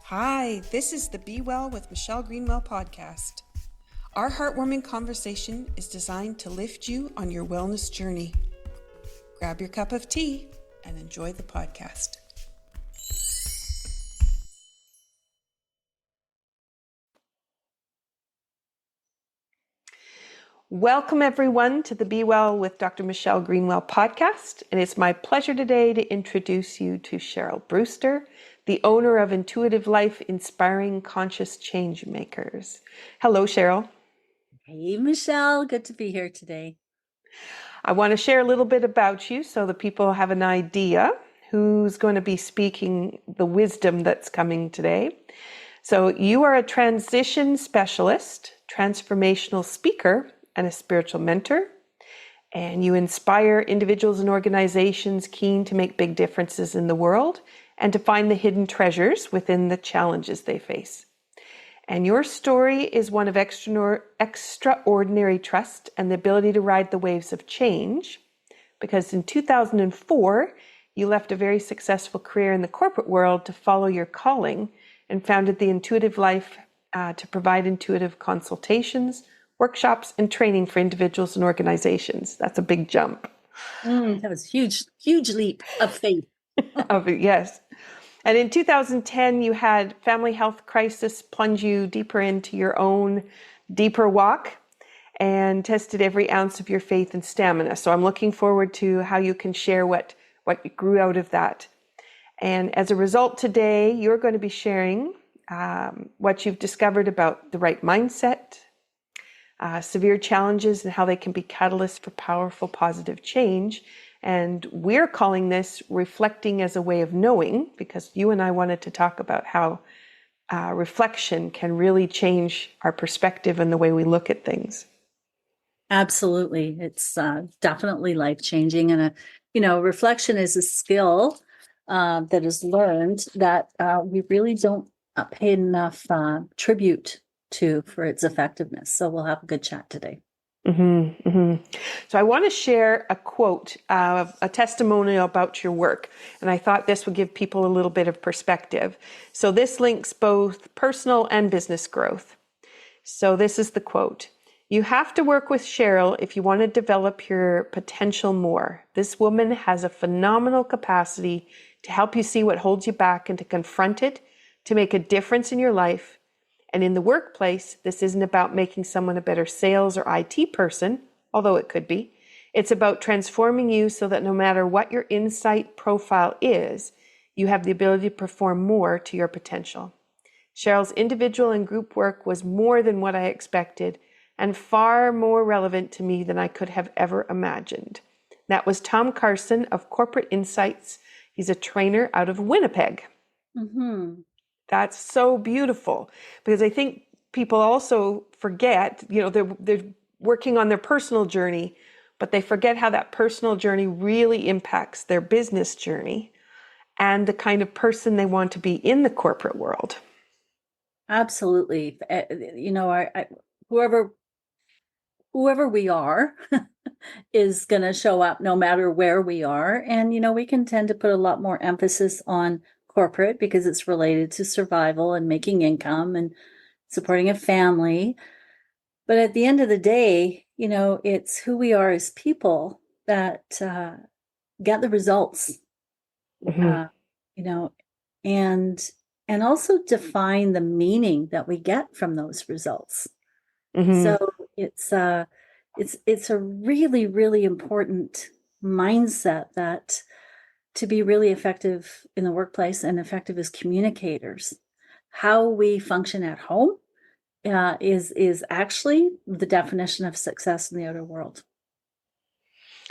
Hi, this is the Be Well with Michelle Greenwell podcast. Our heartwarming conversation is designed to lift you on your wellness journey. Grab your cup of tea and enjoy the podcast. Welcome everyone to the Be Well with Dr. Michelle Greenwell podcast. And it's my pleasure today to introduce you to Cheryl Brewster, the owner of Intuitive Life, inspiring conscious changemakers. Hello, Cheryl. Hey, Michelle. Good to be here today. I want to share a little bit about you so that people have an idea who's going to be speaking the wisdom that's coming today. So you are a transition specialist, transformational speaker, and a spiritual mentor. And you inspire individuals and organizations keen to make big differences in the world and to find the hidden treasures within the challenges they face. And your story is one of extraordinary trust and the ability to ride the waves of change, because in 2004, you left a very successful career in the corporate world to follow your calling and founded the Intuitive Life to provide intuitive consultations, workshops, and training for individuals and organizations. That's a big jump. That was huge leap of faith. Yes. And in 2010, you had family health crisis plunge you deeper into your own deeper walk and tested every ounce of your faith and stamina. So I'm looking forward to how you can share what grew out of that. And as a result today, you're going to be sharing what you've discovered about the right mindset, severe challenges and how they can be catalysts for powerful, positive change. And we're calling this reflecting as a way of knowing, because you and I wanted to talk about how reflection can really change our perspective and the way we look at things. Absolutely. It's definitely life-changing. And, reflection is a skill that is learned that we really don't pay enough tribute to for its effectiveness. So we'll have a good chat today. So I want to share a quote of a testimonial about your work. And I thought this would give people a little bit of perspective. So this links both personal and business growth. So this is the quote. "You have to work with Cheryl if you want to develop your potential more. This woman has a phenomenal capacity to help you see what holds you back and to confront it, to make a difference in your life. And in the workplace, this isn't about making someone a better sales or IT person, although it could be. It's about transforming you so that no matter what your insight profile is, you have the ability to perform more to your potential. Cheryl's individual and group work was more than what I expected and far more relevant to me than I could have ever imagined." That was Tom Carson of Corporate Insights. He's a trainer out of Winnipeg. That's so beautiful, because I think people also forget, they're working on their personal journey, but they forget how that personal journey really impacts their business journey and the kind of person they want to be in the corporate world. Absolutely. Whoever we are is going to show up no matter where we are. And, we can tend to put a lot more emphasis on corporate because it's related to survival and making income and supporting a family. But at the end of the day, it's who we are as people that get the results, and also define the meaning that we get from those results. So it's a really, really important mindset that to be really effective in the workplace and effective as communicators, how we function at home is actually the definition of success in the outer world.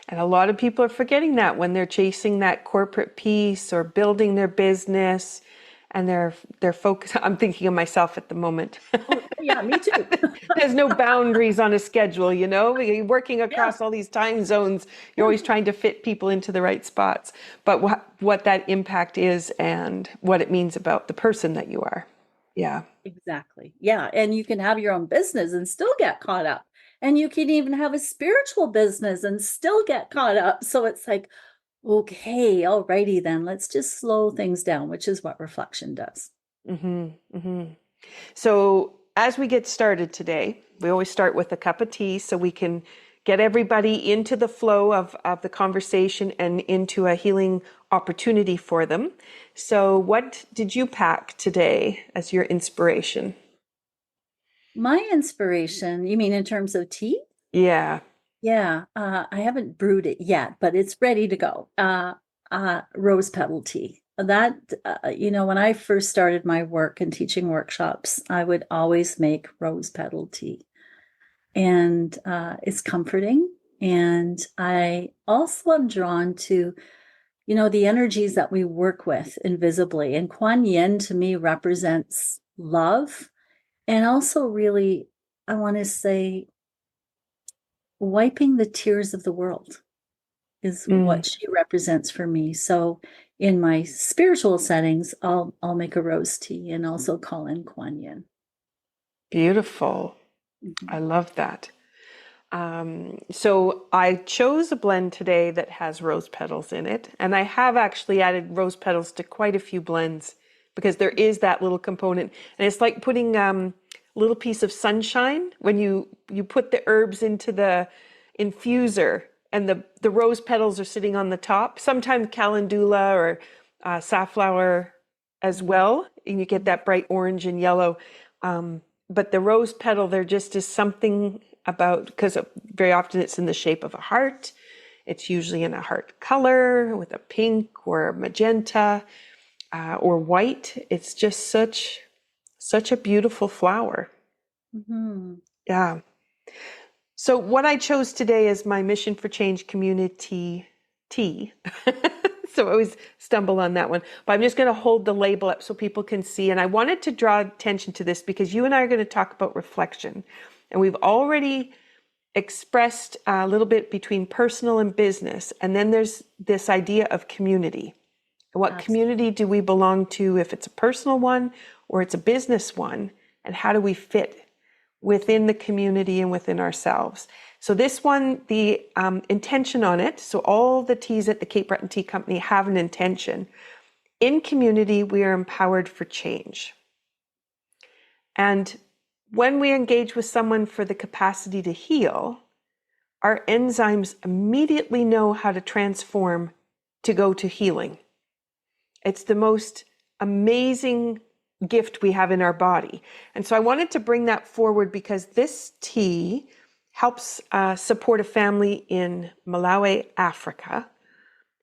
And a lot of people are forgetting that when they're chasing that corporate piece or building their business, and they're focused. I'm thinking of myself at the moment. Oh, yeah, me too. There's no boundaries on a schedule, You're working across all these time zones. You're always trying to fit people into the right spots. But what that impact is and what it means about the person that you are. Yeah. Exactly. Yeah. And you can have your own business and still get caught up. And you can even have a spiritual business and still get caught up. So it's like, okay, alrighty then, let's just slow things down, which is what reflection does. So as we get started today, we always start with a cup of tea so we can get everybody into the flow of the conversation and into a healing opportunity for them. So what did you pack today as your inspiration? My inspiration, you mean in terms of tea? Yeah. Yeah, I haven't brewed it yet, but it's ready to go. Rose petal tea. That, when I first started my work and teaching workshops, I would always make rose petal tea. And it's comforting. And I also am drawn to, the energies that we work with invisibly. And Kuan Yin to me represents love. And also, really, I want to say, wiping the tears of the world is Mm, what she represents for me. So in my spiritual settings, I'll make a rose tea and also call in Kuan Yin. beautiful. I Mhm. love that. So I chose a blend today that has rose petals in it, and I have actually added rose petals to quite a few blends because there is that little component, and it's like putting a little piece of sunshine when you put the herbs into the infuser, and the rose petals are sitting on the top. Sometimes calendula or safflower as well, and you get that bright orange and yellow. But the rose petal, there just is something about, because very often it's in the shape of a heart. It's usually in a heart color with a pink or magenta or white. It's just such a beautiful flower. Mhm. Yeah. So what I chose today is my Mission for Change community tea. So I always stumble on that one. But I'm just going to hold the label up so people can see. And I wanted to draw attention to this because you and I are going to talk about reflection. And we've already expressed a little bit between personal and business. And then there's this idea of community. And what Absolutely. community do we belong to, if it's a personal one or it's a business one? And how do we fit within the community and within ourselves? So this one, the intention on it, so all the teas at the Cape Breton Tea Company have an intention. In community, we are empowered for change. And when we engage with someone for the capacity to heal, our enzymes immediately know how to transform to go to healing. It's the most amazing gift we have in our body. And so I wanted to bring that forward because this tea helps support a family in Malawi, Africa,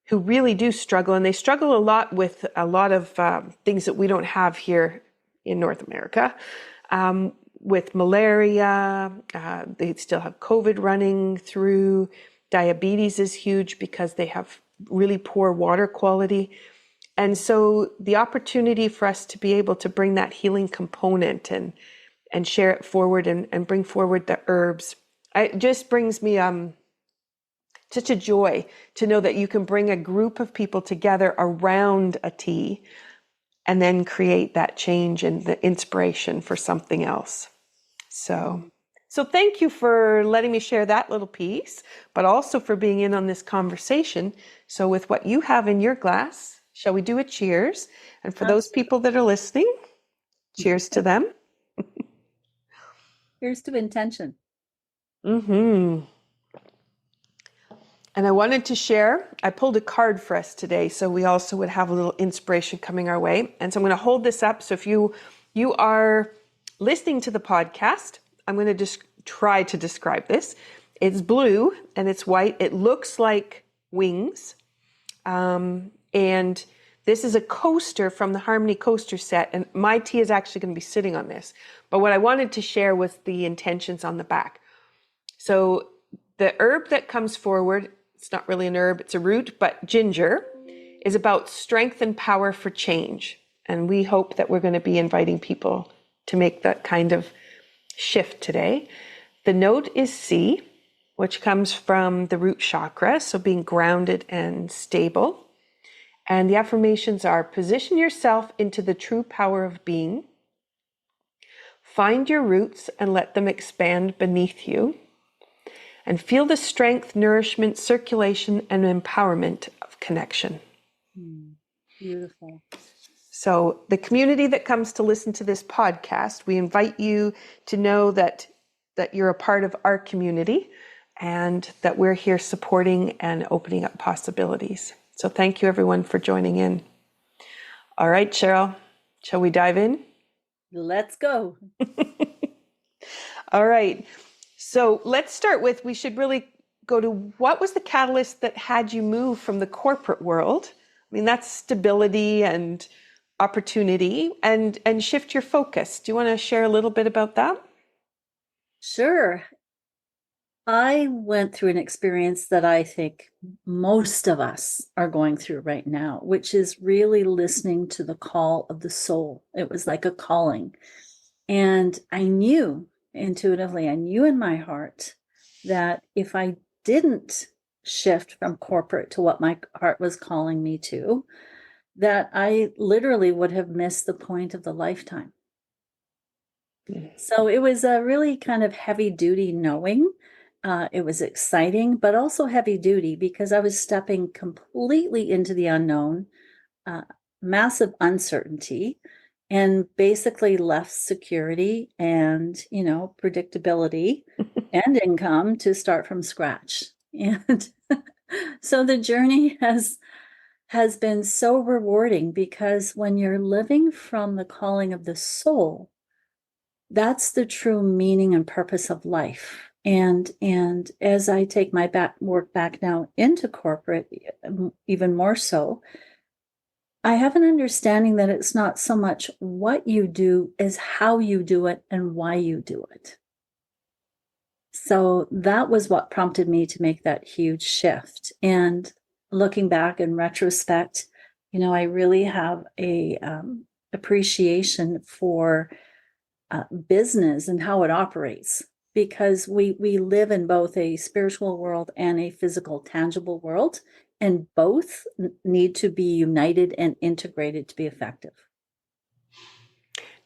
who really do struggle. And they struggle a lot with a lot of things that we don't have here in North America. With malaria, they still have COVID running through. Diabetes is huge because they have really poor water quality. And so the opportunity for us to be able to bring that healing component and share it forward and bring forward the herbs, it just brings me such a joy to know that you can bring a group of people together around a tea and then create that change and the inspiration for something else. So thank you for letting me share that little piece, but also for being in on this conversation. So with what you have in your glass, shall we do a cheers? And for those Absolutely. people that are listening, cheers to them. Here's to intention. Mm-hmm. And I wanted to share, I pulled a card for us today, so we also would have a little inspiration coming our way. And so I'm going to hold this up. So if you are listening to the podcast, I'm going to just try to describe this. It's blue and it's white. It looks like wings. And this is a coaster from the Harmony coaster set. And my tea is actually going to be sitting on this. But what I wanted to share was the intentions on the back. So the herb that comes forward, it's not really an herb, it's a root, but ginger is about strength and power for change. And we hope that we're going to be inviting people to make that kind of shift today. The note is C, which comes from the root chakra, so being grounded and stable. And the affirmations are: position yourself into the true power of being. Find your roots and let them expand beneath you. And feel the strength, nourishment, circulation, and empowerment of connection. Beautiful. So the community that comes to listen to this podcast, we invite you to know that you're a part of our community and that we're here supporting and opening up possibilities. So thank you everyone for joining in. All right, Cheryl, shall we dive in? Let's go. All right. So let's start with, we should really go to what was the catalyst that had you move from the corporate world? I mean, that's stability and opportunity, and shift your focus. Do you want to share a little bit about that? Sure. I went through an experience that I think most of us are going through right now, which is really listening to the call of the soul. It was like a calling. And I knew intuitively, I knew in my heart that if I didn't shift from corporate to what my heart was calling me to, that I literally would have missed the point of the lifetime. So it was a really kind of heavy duty knowing. It was exciting, but also heavy duty because I was stepping completely into the unknown, massive uncertainty, and basically left security and, predictability and income to start from scratch. And so the journey has been so rewarding because when you're living from the calling of the soul, that's the true meaning and purpose of life. And as I take my work back now into corporate, even more so, I have an understanding that it's not so much what you do as how you do it and why you do it. So that was what prompted me to make that huge shift. And looking back in retrospect, I really have a appreciation for business and how it operates, because we live in both a spiritual world and a physical, tangible world, and both need to be united and integrated to be effective.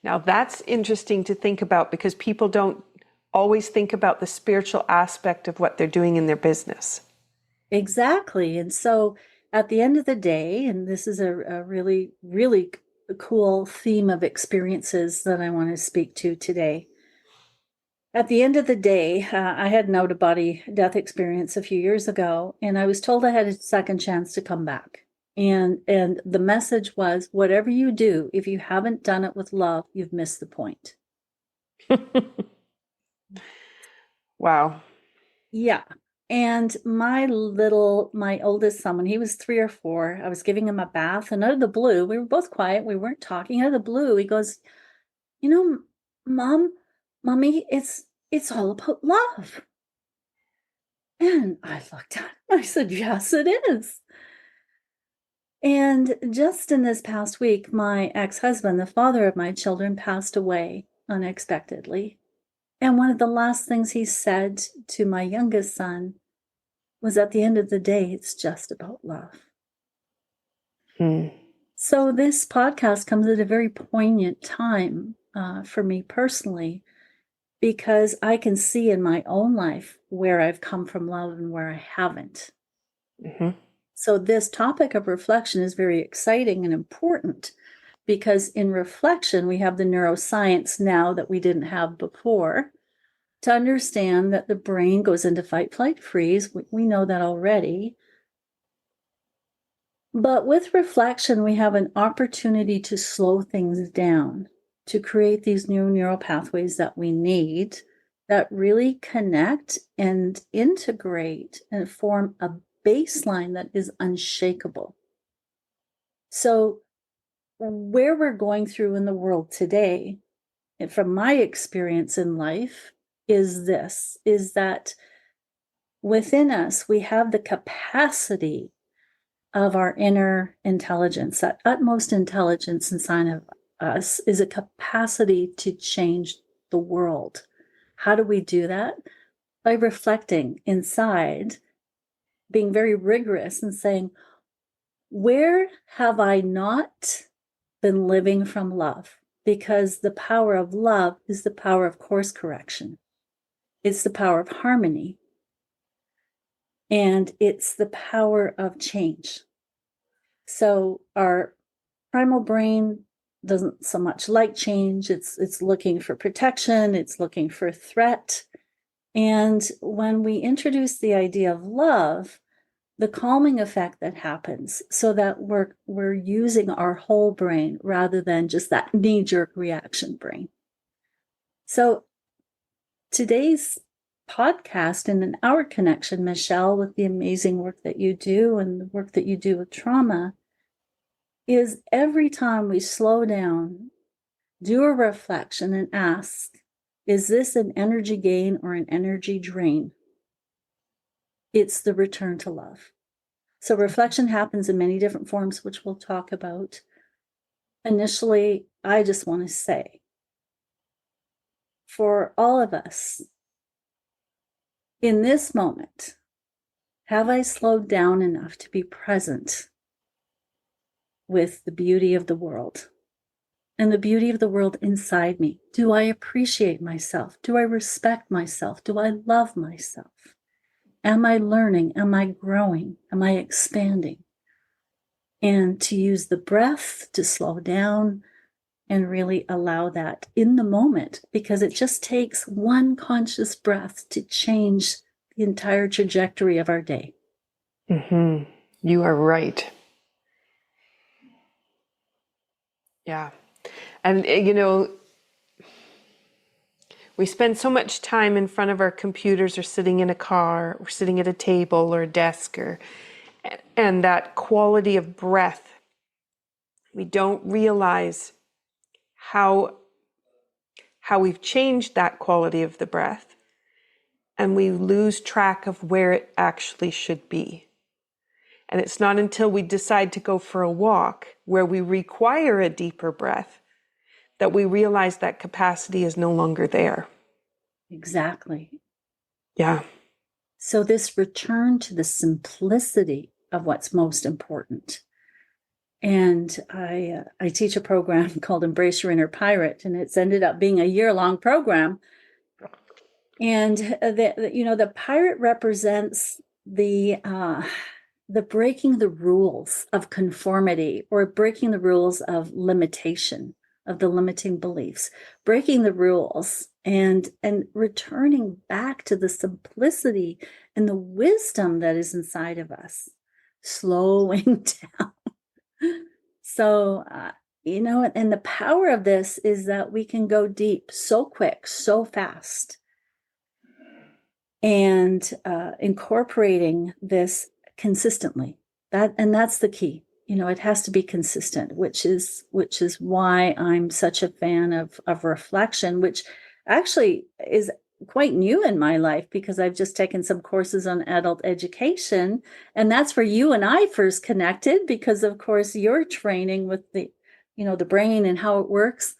Now that's interesting to think about because people don't always think about the spiritual aspect of what they're doing in their business. Exactly. And so at the end of the day, and this is a really, really cool theme of experiences that I want to speak to today. At the end of the day, I had an out-of-body death experience a few years ago, and I was told I had a second chance to come back. And the message was, whatever you do, if you haven't done it with love, you've missed the point. Wow. Yeah. And my oldest son, when he was 3 or 4, I was giving him a bath, and out of the blue, we were both quiet, we weren't talking. Out of the blue, he goes, Mommy, it's all about love. And I looked at him, I said, yes, it is. And just in this past week, my ex-husband, the father of my children, passed away unexpectedly. And one of the last things he said to my youngest son was, at the end of the day, it's just about love. So this podcast comes at a very poignant time for me personally, because I can see in my own life where I've come from love and where I haven't. Mm-hmm. So this topic of reflection is very exciting and important, because in reflection, we have the neuroscience now that we didn't have before to understand that the brain goes into fight, flight, freeze. We know that already. But with reflection, we have an opportunity to slow things down, to create these new neural pathways that we need that really connect and integrate and form a baseline that is unshakable. So where we're going through in the world today, and from my experience in life, is that within us, we have the capacity of our inner intelligence. That utmost intelligence inside of us is a capacity to change the world. How do we do that? By reflecting inside, being very rigorous and saying, where have I not been living from love? Because the power of love is the power of course correction. It's the power of harmony. And it's the power of change. So our primal brain doesn't so much like change. It's looking for protection. It's looking for threat. And when we introduce the idea of love, the calming effect that happens, so that we're using our whole brain rather than just that knee-jerk reaction brain. So today's podcast and in our connection, Michelle, with the amazing work that you do and the work that you do with trauma, is every time we slow down, do a reflection and ask, is this an energy gain or an energy drain? It's the return to love. So reflection happens in many different forms, which we'll talk about. Initially, I just want to say, for all of us, in this moment, have I slowed down enough to be present with the beauty of the world and the beauty of the world inside me? Do I appreciate myself? Do I respect myself? Do I love myself? Am I learning? Am I growing? Am I expanding? And to use the breath to slow down and really allow that in the moment, because it just takes one conscious breath to change the entire trajectory of our day. Mm-hmm. You are right. Yeah. And, we spend so much time in front of our computers or sitting in a car or sitting at a table or a desk, and that quality of breath, we don't realize how we've changed that quality of the breath, and we lose track of where it actually should be. And it's not until we decide to go for a walk where we require a deeper breath that we realize that capacity is no longer there. Exactly. Yeah. So this return to the simplicity of what's most important. And I teach a program called Embrace Your Inner Pirate, and it's ended up being a year-long program. And the pirate represents the breaking the rules of conformity, or breaking the rules of limitation, of the limiting beliefs, breaking the rules and returning back to the simplicity and the wisdom that is inside of us, slowing down. So, and the power of this is that we can go deep so quick, so fast. And incorporating this consistently, that's the key. It has to be consistent, which is why I'm such a fan of reflection, which actually is quite new in my life, because I've just taken some courses on adult education, and that's where you and I first connected, because of course you're training with the brain and how it works.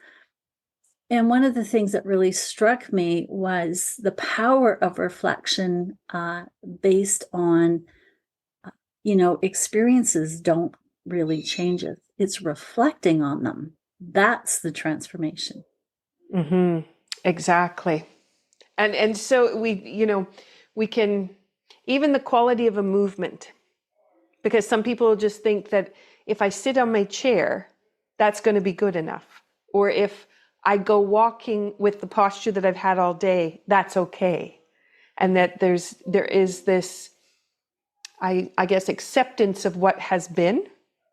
And one of the things that really struck me was the power of reflection based on, experiences don't really change it. It's reflecting on them. That's the transformation. Mm-hmm. Exactly. And so we can, even the quality of a movement, because some people just think that if I sit on my chair, that's going to be good enough. Or if I go walking with the posture that I've had all day, that's okay. And that there is this, I guess, acceptance of what has been,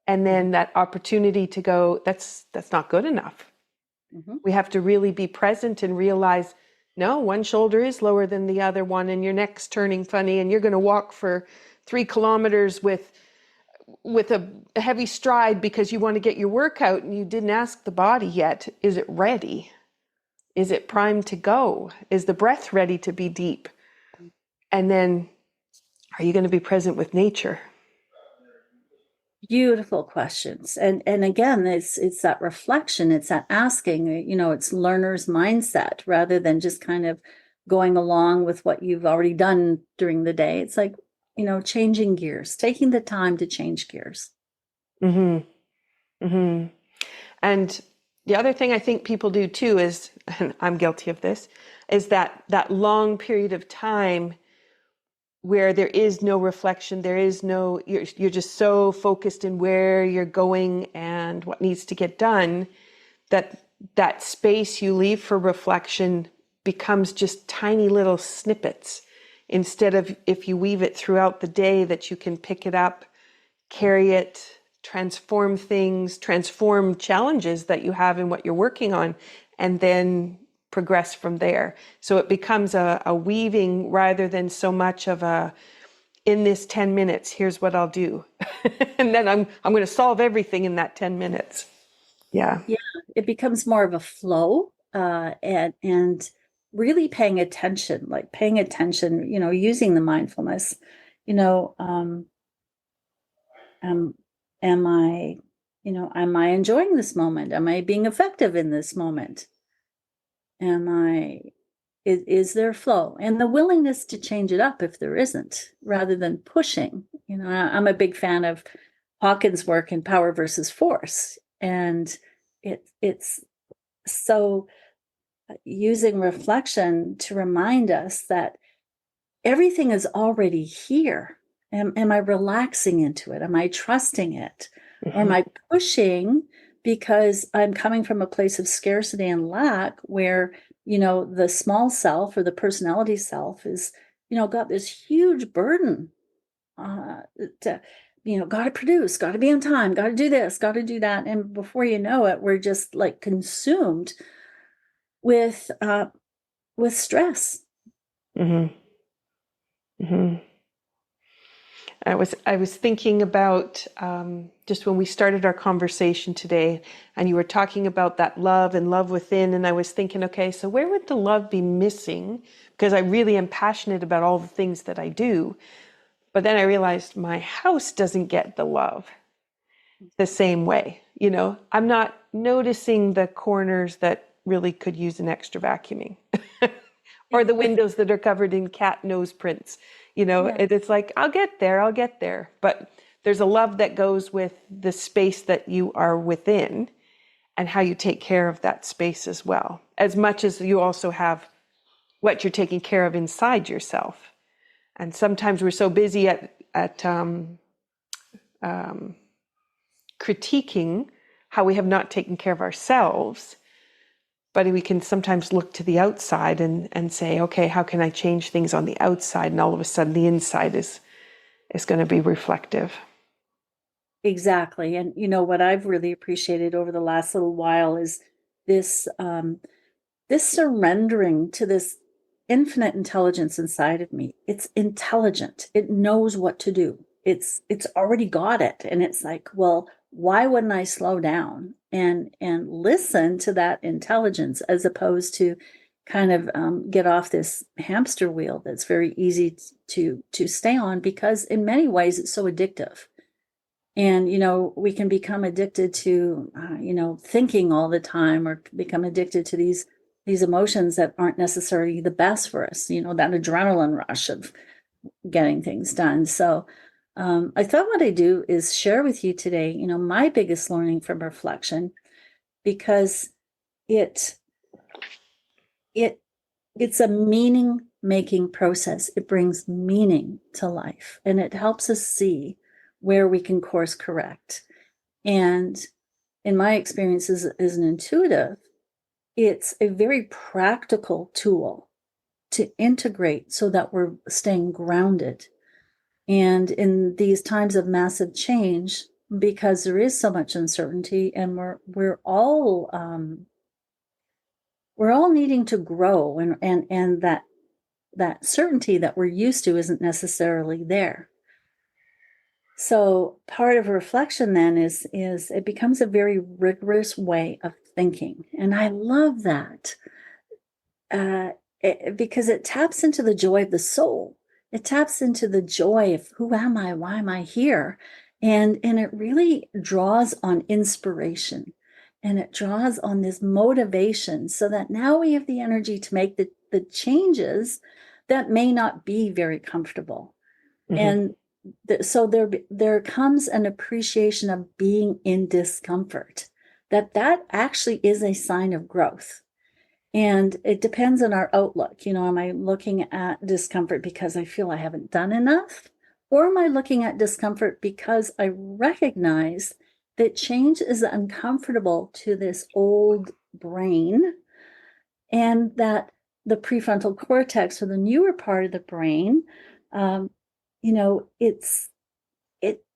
and then that opportunity to go, that's not good enough. Mm-hmm. We have to really be present and realize, no, one shoulder is lower than the other one, and your neck's turning funny, and you're going to walk for 3 kilometers with a heavy stride because you want to get your workout, and you didn't ask the body yet, is it ready? Is it primed to go? Is the breath ready to be deep? And then, are you going to be present with nature? Beautiful questions. And again, it's that reflection, it's that asking, it's learner's mindset rather than just kind of going along with what you've already done during the day. It's like, changing gears, taking the time to change gears. Mm-hmm. Mm-hmm. And the other thing I think people do too is, and I'm guilty of this, is that long period of time where there is no reflection, there is no, you're just so focused in where you're going and what needs to get done, that space you leave for reflection becomes just tiny little snippets, instead of, if you weave it throughout the day, that you can pick it up, carry it, transform things, transform challenges that you have in what you're working on, and then progress from there. So it becomes a weaving rather than so much of a, in this 10 minutes, here's what I'll do. And then I'm going to solve everything in that 10 minutes. Yeah. Yeah, it becomes more of a flow, and really paying attention, using the mindfulness, you know, am I, am I enjoying this moment? Am I being effective in this moment? Is there flow and the willingness to change it up if there isn't, rather than pushing? I'm a big fan of Hawkins' work in Power versus Force. And it's so using reflection to remind us that everything is already here. Am I relaxing into it? Am I trusting it? Or am I pushing because I'm coming from a place of scarcity and lack, where, the small self or the personality self is, got this huge burden to, got to produce, got to be on time, got to do this, got to do that. And before you know it, we're just like consumed with stress. Mm-hmm. Mm-hmm. I was thinking about just when we started our conversation today, and you were talking about that love and love within, and I was thinking, okay, so where would the love be missing? Because I really am passionate about all the things that I do. But then I realized my house doesn't get the love the same way. I'm not noticing the corners that really could use an extra vacuuming. Or the windows that are covered in cat nose prints. Yeah. It's like, I'll get there. But there's a love that goes with the space that you are within and how you take care of that space as well, as much as you also have what you're taking care of inside yourself. And sometimes we're so busy at critiquing how we have not taken care of ourselves. But we can sometimes look to the outside and say, okay, how can I change things on the outside? And all of a sudden the inside is going to be reflective. Exactly. And what I've really appreciated over the last little while is this this surrendering to this infinite intelligence inside of me. It's intelligent. It knows what to do. It's already got it. And it's like, well, why wouldn't I slow down and listen to that intelligence, as opposed to kind of get off this hamster wheel that's very easy to stay on, because in many ways it's so addictive. And, we can become addicted to, thinking all the time, or become addicted to these emotions that aren't necessarily the best for us, that adrenaline rush of getting things done. So I thought what I do is share with you today, my biggest learning from reflection, because it's a meaning making process. It brings meaning to life, and it helps us see where we can course correct. And in my experience as an intuitive, it's a very practical tool to integrate so that we're staying grounded. And in these times of massive change, because there is so much uncertainty, and we're all needing to grow, and that certainty that we're used to isn't necessarily there. So part of reflection then is it becomes a very rigorous way of thinking. And I love that because it taps into the joy of the soul. It taps into the joy of, who am I? Why am I here? And it really draws on inspiration, and it draws on this motivation, so that now we have the energy to make the changes that may not be very comfortable. Mm-hmm. And so there comes an appreciation of being in discomfort, that actually is a sign of growth. And it depends on our outlook. Am I looking at discomfort because I feel I haven't done enough? Or am I looking at discomfort because I recognize that change is uncomfortable to this old brain, and that the prefrontal cortex, or the newer part of the brain,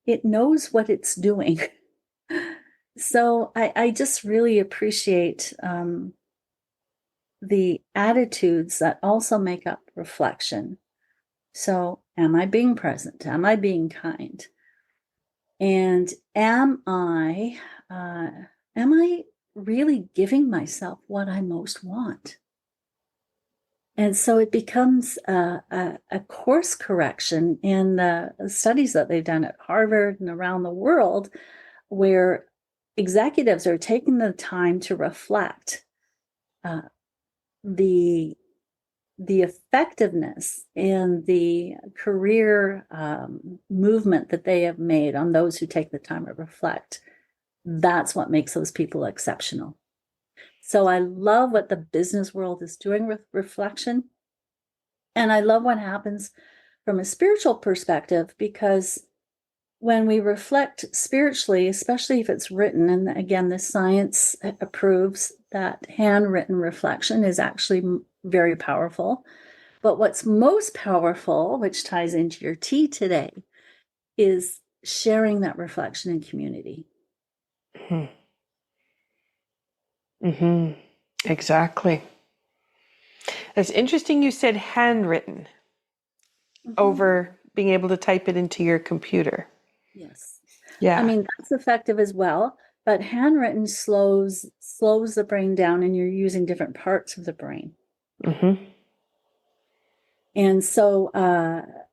it knows what it's doing. So I just really appreciate the attitudes that also make up reflection. So, am I being present? Am I being kind? And am I really giving myself what I most want? And so it becomes a course correction in the studies that they've done at Harvard and around the world, where executives are taking the time to reflect uh, the effectiveness and the career movement that they have made on those who take the time to reflect. That's what makes those people exceptional. So I love what the business world is doing with reflection. And I love what happens from a spiritual perspective, because when we reflect spiritually, especially if it's written, and again, the science approves that handwritten reflection is actually very powerful. But what's most powerful, which ties into your tea today, is sharing that reflection in community. Mm-hmm. Exactly. It's interesting you said handwritten over being able to type it into your computer. Yes. Yeah. I mean, that's effective as well, but handwritten slows the brain down, and you're using different parts of the brain. Mm-hmm. And so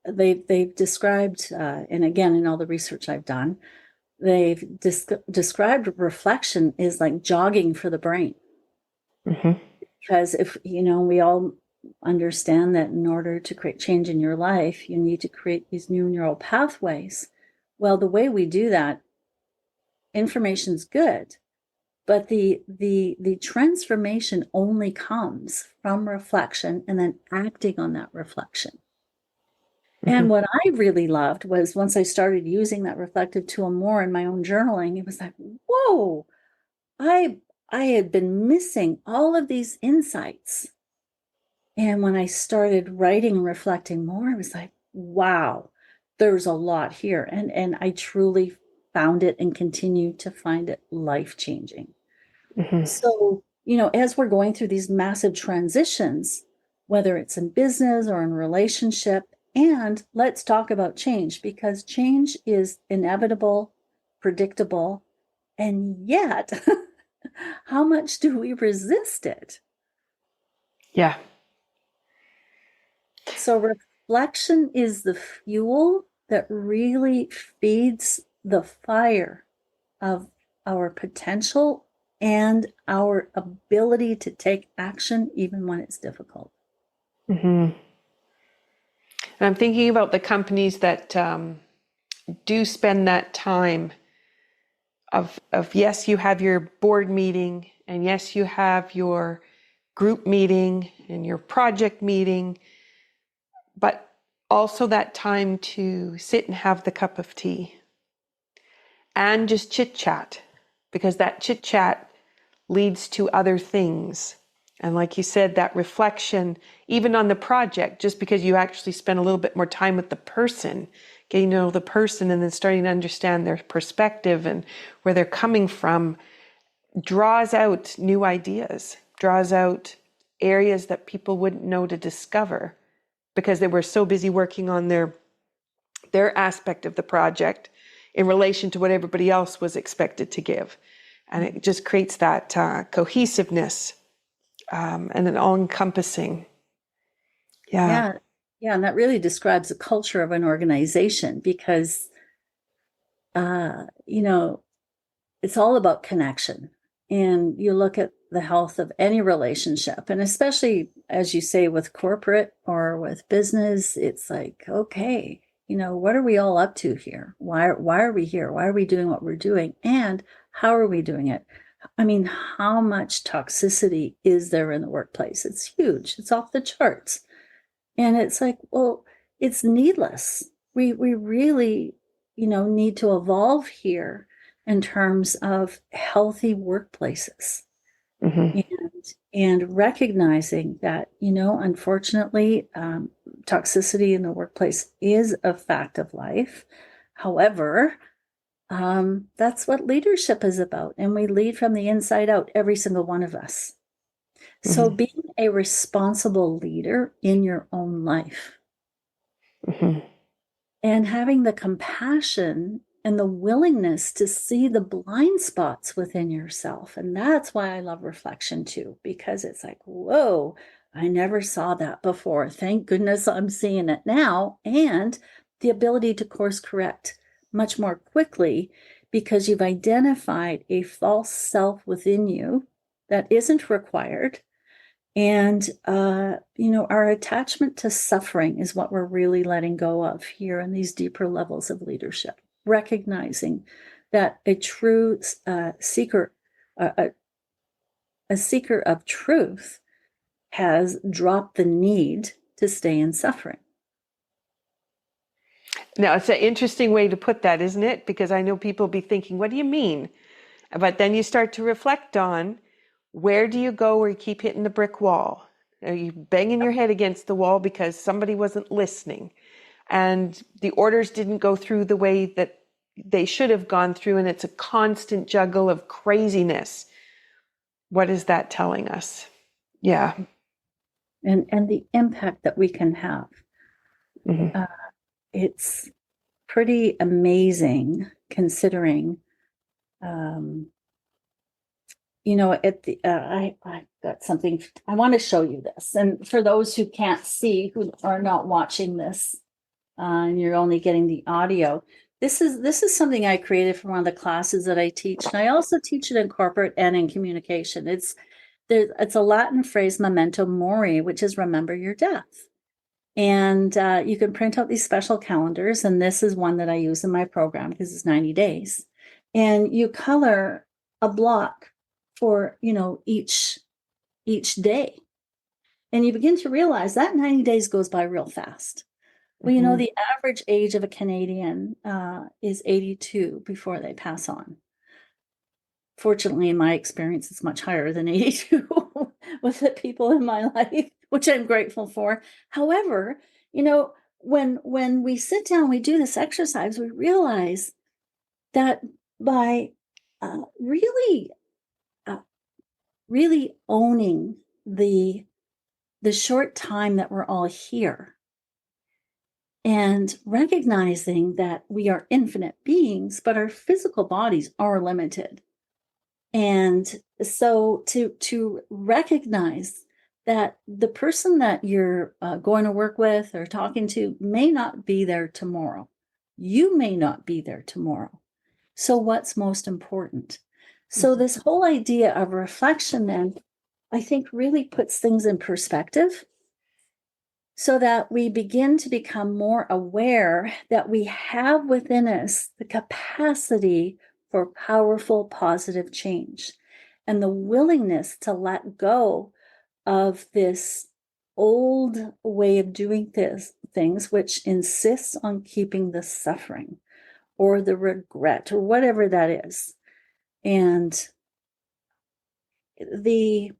they've described, and again, in all the research I've done, they've described reflection is like jogging for the brain. Mm-hmm. Because if, we all understand that in order to create change in your life, you need to create these new neural pathways. Well, the way we do that, information's good, but the transformation only comes from reflection and then acting on that reflection. And what I really loved was, once I started using that reflective tool more in my own journaling, it was like, whoa, I had been missing all of these insights. And when I started writing and reflecting more, it was like, wow, there's a lot here. And I truly found it and continue to find it life-changing. So, as we're going through these massive transitions, whether it's in business or in relationship, and let's talk about change, because change is inevitable, predictable, and yet, how much do we resist it? Yeah. So reflection is the fuel that really feeds the fire of our potential and our ability to take action even when it's difficult. Mm-hmm. And I'm thinking about the companies that do spend that time of yes, you have your board meeting, and yes, you have your group meeting and your project meeting, but also that time to sit and have the cup of tea and just chit chat, because that chit chat leads to other things. And like you said, that reflection, even on the project, just because you actually spend a little bit more time with the person, getting to know the person and then starting to understand their perspective and where they're coming from, draws out new ideas, draws out areas that people wouldn't know to discover because they were so busy working on their aspect of the project in relation to what everybody else was expected to give. And it just creates that cohesiveness and an all-encompassing. Yeah. And that really describes the culture of an organization, because, it's all about connection. And you look at the health of any relationship, and especially, as you say, with corporate or with business, it's like, okay, what are we all up to here? Why are we here? Why are we doing what we're doing? And how are we doing it? I mean, how much toxicity is there in the workplace? It's huge. It's off the charts. And it's like, well, it's needless. We really, need to evolve here in terms of healthy workplaces. Mm-hmm. And recognizing that, unfortunately, toxicity in the workplace is a fact of life. However, that's what leadership is about. And we lead from the inside out, every single one of us. So Mm-hmm. being a responsible leader in your own life Mm-hmm. and having the compassion and the willingness to see the blind spots within yourself. And that's why I love reflection too, because it's like, whoa, I never saw that before. Thank goodness I'm seeing it now. And the ability to course correct much more quickly because you've identified a false self within you that isn't required. And, our attachment to suffering is what we're really letting go of here in these deeper levels of leadership, recognizing that a true seeker, a seeker of truth has dropped the need to stay in suffering. Now, it's an interesting way to put that, isn't it? Because I know people be thinking, what do you mean? But then you start to reflect on, where do you go where you keep hitting the brick wall? Are you banging your head against the wall because somebody wasn't listening and the orders didn't go through the way that they should have gone through, and it's a constant juggle of craziness? What is that telling us? Yeah. And the impact that we can have. Mm-hmm. It's pretty amazing considering at the I got something. I want to show you this, and for those who can't see, who are not watching this, and you're only getting the audio, this is something I created for one of the classes that I teach, and I also teach it in corporate and in communication. It's a Latin phrase, memento mori, which is remember your death. And you can print out these special calendars, and this is one that I use in my program because it's 90 days, and you color a block for each day, and you begin to realize that 90 days goes by real fast. Well, the average age of a Canadian is 82 before they pass on. Fortunately, in my experience, it's much higher than 82 with the people in my life, which I'm grateful for. However, when we sit down, we do this exercise, we realize that by really owning the short time that we're all here and recognizing that we are infinite beings, but our physical bodies are limited. And so to recognize that the person that you're going to work with or talking to may not be there tomorrow. You may not be there tomorrow. So what's most important? So this whole idea of reflection then, I think, really puts things in perspective so that we begin to become more aware that we have within us the capacity for powerful, positive change and the willingness to let go of this old way of doing things, which insists on keeping the suffering or the regret or whatever that is. And the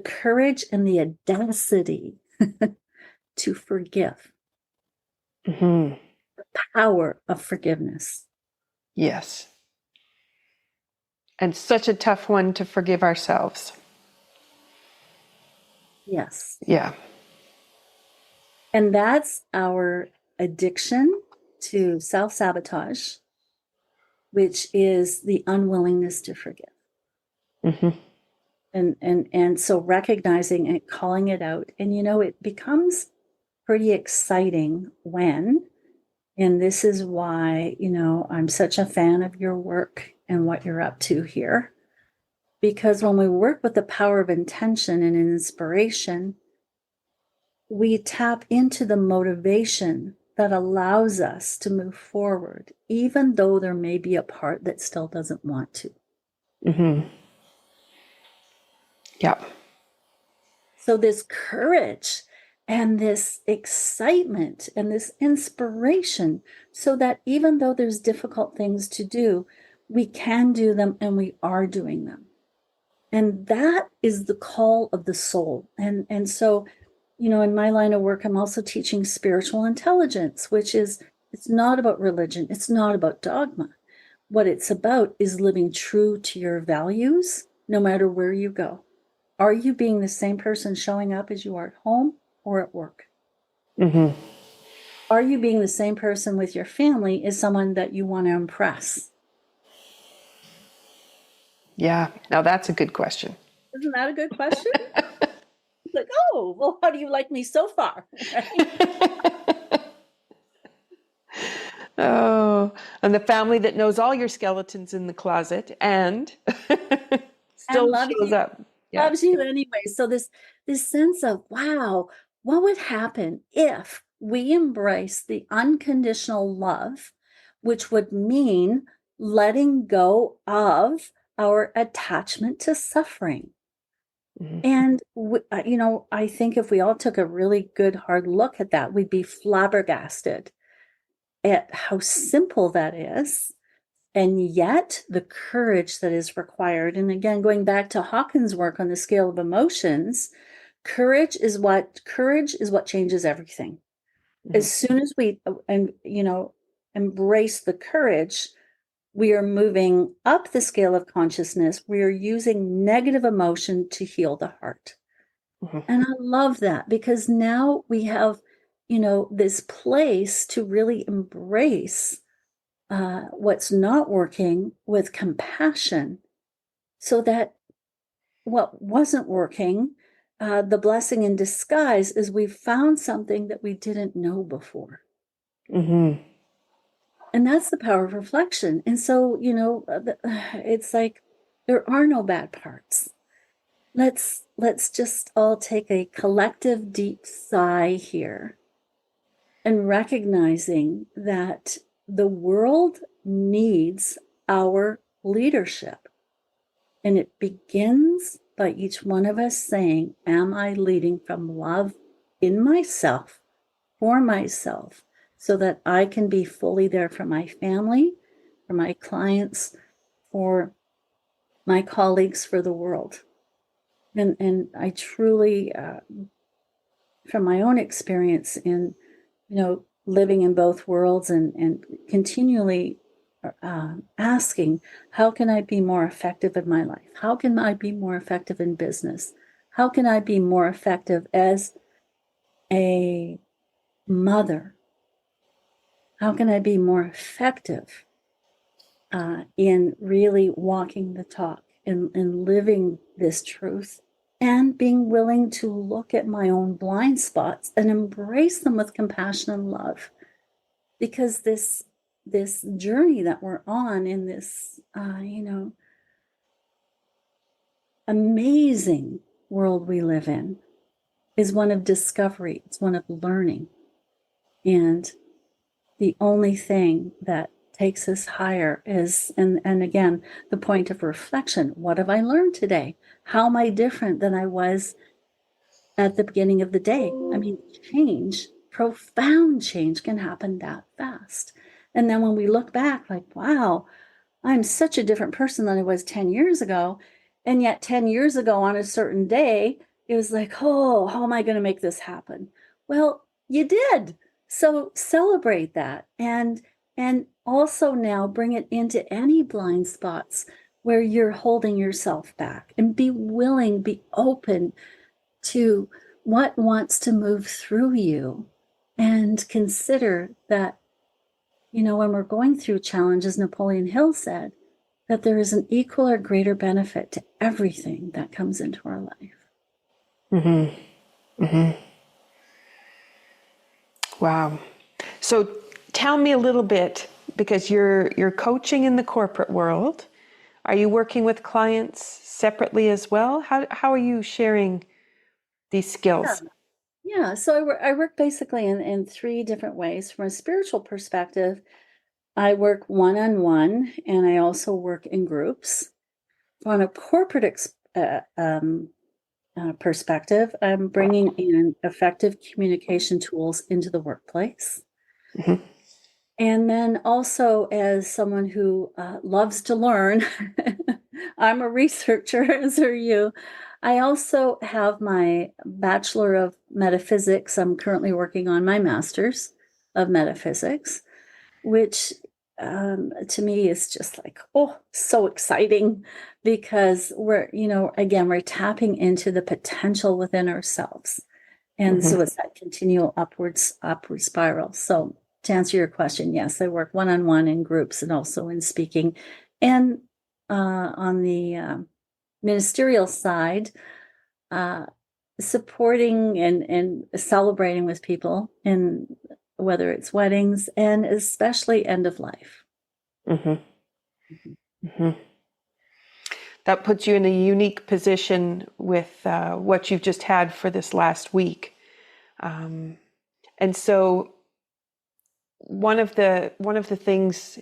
courage and the audacity to forgive. Mm-hmm. The power of forgiveness. Yes. And such a tough one to forgive ourselves. Yes. Yeah. And that's our addiction to self-sabotage, which is the unwillingness to forgive. Mm-hmm. And so recognizing and calling it out. And it becomes pretty exciting when, and this is why, I'm such a fan of your work and what you're up to here. Because when we work with the power of intention and inspiration, we tap into the motivation that allows us to move forward, even though there may be a part that still doesn't want to. Mm-hmm. Yeah. So this courage and this excitement and this inspiration, so that even though there's difficult things to do, we can do them and we are doing them. And that is the call of the soul. And so, in my line of work, I'm also teaching spiritual intelligence, which is, it's not about religion. It's not about dogma. What it's about is living true to your values, no matter where you go. Are you being the same person showing up as you are at home or at work? Mm-hmm. Are you being the same person with your family as someone that you want to impress? Yeah. Now that's a good question. Isn't that a good question? Like, oh, well, how do you like me so far? Right? Oh, and the family that knows all your skeletons in the closet and And still shows up. Yeah. loves you anyway. So this sense of, wow, what would happen if we embrace the unconditional love, which would mean letting go of our attachment to suffering. Mm-hmm. And I think if we all took a really good hard look at that, we'd be flabbergasted at how simple that is, and yet the courage that is required. And again, going back to Hawkins' work on the scale of emotions, courage is what changes everything. Mm-hmm. As soon as we embrace the courage, we are moving up the scale of consciousness. We are using negative emotion to heal the heart. Mm-hmm. And I love that, because now we have, this place to really embrace what's not working with compassion, so that what wasn't working, the blessing in disguise is we found something that we didn't know before. Mm-hmm. And that's the power of reflection. And so, it's like there are no bad parts. Let's just all take a collective deep sigh here, and recognizing that the world needs our leadership. And it begins by each one of us saying, am I leading from love in myself, for myself, so that I can be fully there for my family, for my clients, for my colleagues, for the world. And I truly, from my own experience in, living in both worlds, and continually asking, how can I be more effective in my life? How can I be more effective in business? How can I be more effective as a mother? How can I be more effective in really walking the talk, and living this truth, and being willing to look at my own blind spots and embrace them with compassion and love? Because this journey that we're on in this, amazing world we live in, is one of discovery. It's one of learning. And the only thing that takes us higher is, and again, the point of reflection. What have I learned today? How am I different than I was at the beginning of the day? I mean, change, profound change, can happen that fast. And then when we look back, like, wow, I'm such a different person than I was 10 years ago. And yet 10 years ago on a certain day, it was like, oh, how am I going to make this happen? Well, you did. So celebrate that. And also now bring it into any blind spots where you're holding yourself back, and be willing, be open to what wants to move through you, and consider that, when we're going through challenges, Napoleon Hill said that there is an equal or greater benefit to everything that comes into our life. Mm-hmm. Mm-hmm. Wow. So tell me a little bit, because you're coaching in the corporate world. Are you working with clients separately as well? How are you sharing these skills? Yeah. So I work basically in three different ways. From a spiritual perspective, I work one-on-one, and I also work in groups. on a corporate perspective, I'm bringing in effective communication tools into the workplace. Mhm. And then also, as someone who loves to learn, I'm a researcher, as are you. I also have my Bachelor of Metaphysics. I'm currently working on my Master's of Metaphysics, which to me is just like, oh, so exciting, because we're tapping into the potential within ourselves. And Mhm. so it's that continual upward spiral. So to answer your question, yes, I work one-on-one in groups and also in speaking. And on the ministerial side, supporting and celebrating with people, in whether it's weddings and especially end of life. Mhm. Mhm. That puts you in a unique position with what you've just had for this last week. And so one of the things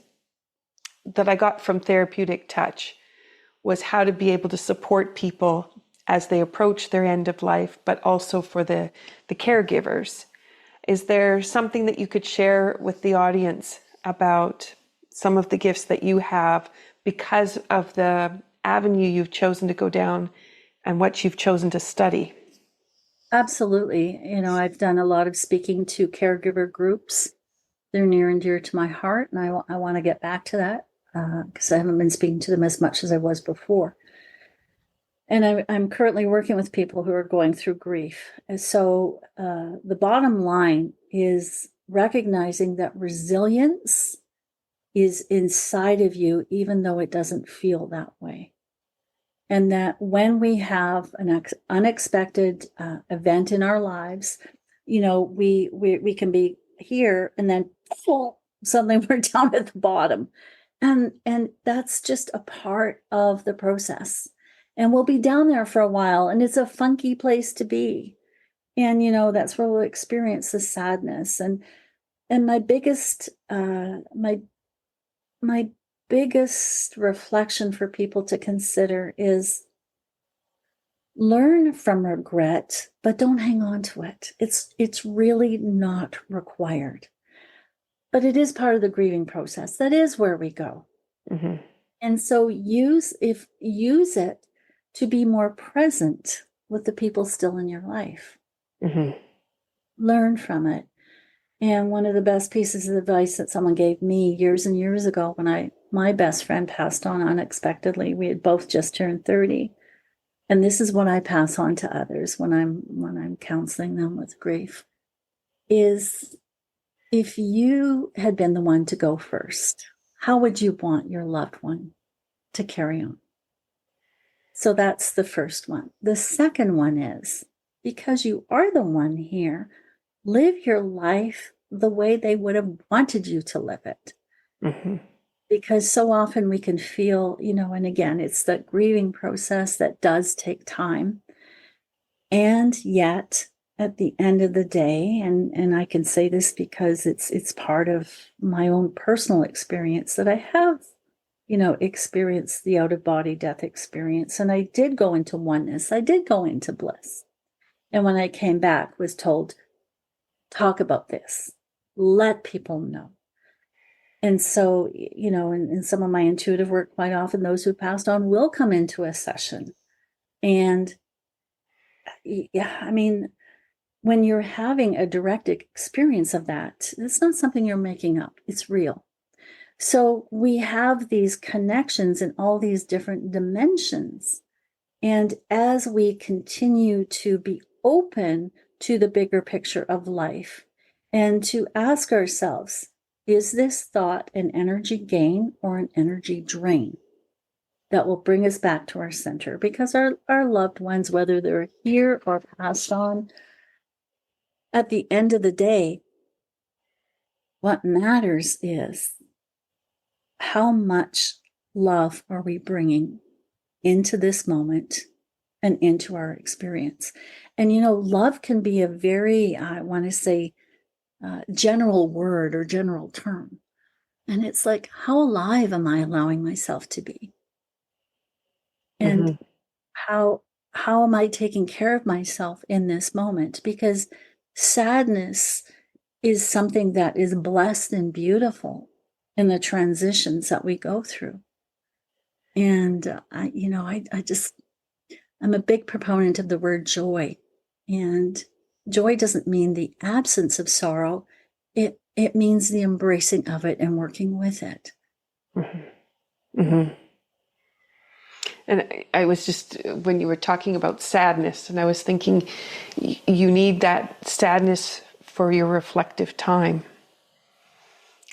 that I got from Therapeutic Touch was how to be able to support people as they approach their end of life, but also for the caregivers. Is there something that you could share with the audience about some of the gifts that you have because of the avenue you've chosen to go down and what you've chosen to study? Absolutely. I've done a lot of speaking to caregiver groups. They're near and dear to my heart, and I want to get back to that because I haven't been speaking to them as much as I was before. And I'm currently working with people who are going through grief. And so the bottom line is recognizing that resilience is inside of you, even though it doesn't feel that way. And that when we have an unexpected event in our lives, we can be here and then suddenly we're down at the bottom. And that's just a part of the process. And we'll be down there for a while, and it's a funky place to be. And that's where we'll experience the sadness. And my biggest my biggest reflection for people to consider is learn from regret, but don't hang on to it. It's really not required. But it is part of the grieving process. That is where we go. Mm-hmm. And so use it to be more present with the people still in your life. Mm-hmm. Learn from it. And one of the best pieces of advice that someone gave me years and years ago when my best friend passed on unexpectedly, we had both just turned 30. And this is what I pass on to others when I'm counseling them with grief, is if you had been the one to go first, how would you want your loved one to carry on? So that's the first one. The second one is, because you are the one here, live your life the way they would have wanted you to live it. Mm-hmm. Because so often we can feel, and again, it's that grieving process that does take time. And yet, at the end of the day, and I can say this because it's part of my own personal experience, that I have, experienced the out-of-body death experience. And I did go into oneness. I did go into bliss. And when I came back, was told, talk about this. Let people know. And so, in some of my intuitive work, quite often those who passed on will come into a session. And yeah, I mean, when you're having a direct experience of that, it's not something you're making up, it's real. So we have these connections in all these different dimensions. And as we continue to be open to the bigger picture of life and to ask ourselves, is this thought an energy gain or an energy drain that will bring us back to our center? Because our loved ones, whether they're here or passed on, at the end of the day, what matters is how much love are we bringing into this moment and into our experience. And, love can be a very, I want to say, general word or general term. And it's like, how alive am I allowing myself to be? And how am I taking care of myself in this moment? Because sadness is something that is blessed and beautiful in the transitions that we go through. And I'm a big proponent of the word joy. And joy doesn't mean the absence of sorrow. It means the embracing of it and working with it. And I was just, when you were talking about sadness, and I was thinking you need that sadness for your reflective time.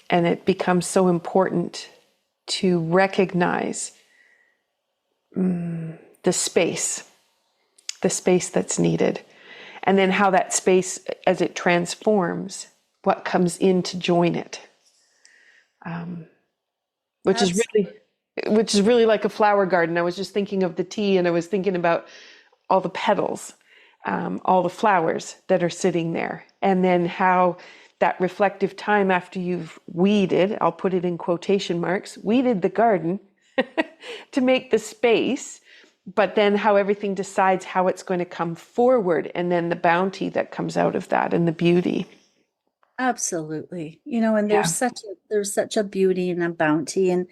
And it becomes so important to recognize the space that's needed. And then how that space, as it transforms, what comes in to join it. Which is really like a flower garden. I was just thinking of the tea, and I was thinking about all the petals, all the flowers that are sitting there. And then how that reflective time after you've weeded, I'll put it in quotation marks, weeded the garden to make the space, but then how everything decides how it's going to come forward, and then the bounty that comes out of that and the beauty. Absolutely. And there's such a beauty and a bounty in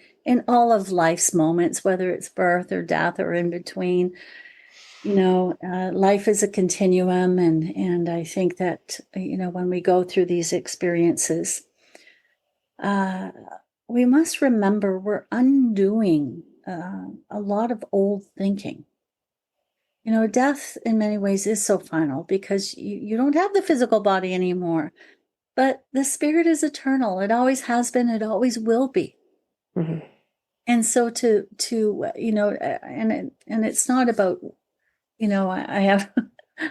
all of life's moments, whether it's birth or death or in between. Life is a continuum, and I think that when we go through these experiences, we must remember we're undoing a lot of old thinking. Death in many ways is so final because you don't have the physical body anymore. But the spirit is eternal. It always has been. It always will be. And so and it's not about, I have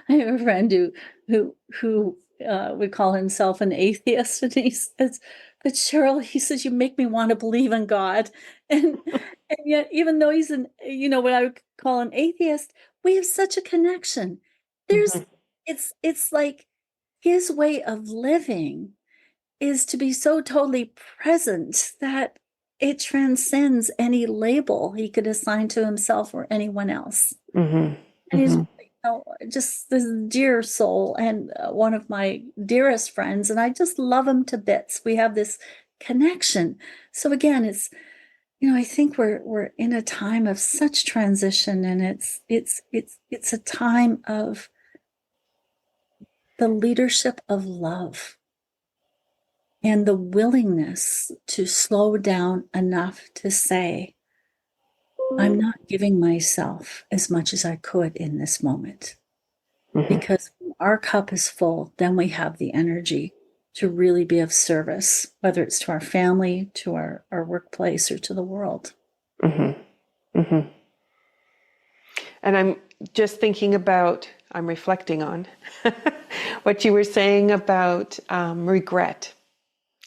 a friend who would call himself an atheist, and he says, "But Cheryl," he says, "you make me want to believe in God." And yet, even though he's what I would call an atheist, we have such a connection. It's like, his way of living is to be so totally present that it transcends any label he could assign to himself or anyone else. And he's just this dear soul, and one of my dearest friends, and I just love him to bits. We have this connection. So again, it's I think we're in a time of such transition, and it's a time of the leadership of love and the willingness to slow down enough to say, I'm not giving myself as much as I could in this moment. Because when our cup is full, then we have the energy to really be of service, whether it's to our family, to our workplace, or to the world. And I'm just thinking about, I'm reflecting on what you were saying about regret,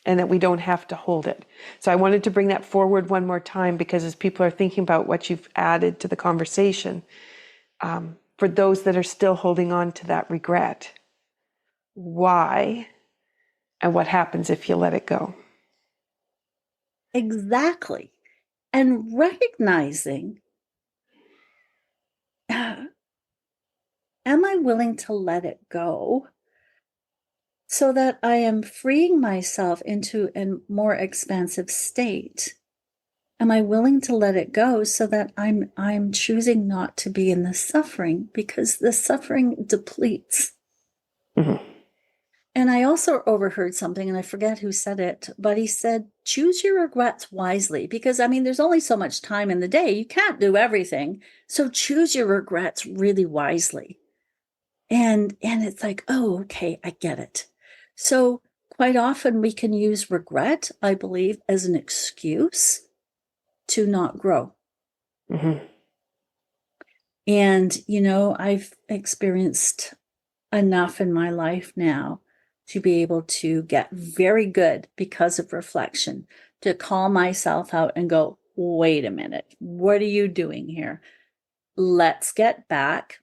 and that we don't have to hold it. So I wanted to bring that forward one more time, because as people are thinking about what you've added to the conversation, for those that are still holding on to that regret, why and what happens if you let it go? Exactly. And recognizing, am I willing to let it go so that I am freeing myself into a more expansive state? Am I willing to let it go so that I'm choosing not to be in the suffering, because the suffering depletes? And I also overheard something, and I forget who said it, but he said, choose your regrets wisely, because there's only so much time in the day. You can't do everything. So choose your regrets really wisely. And it's like, oh, okay, I get it. So quite often we can use regret, I believe, as an excuse to not grow. And, I've experienced enough in my life now to be able to get very good, because of reflection, to call myself out and go, wait a minute, what are you doing here? Let's get back.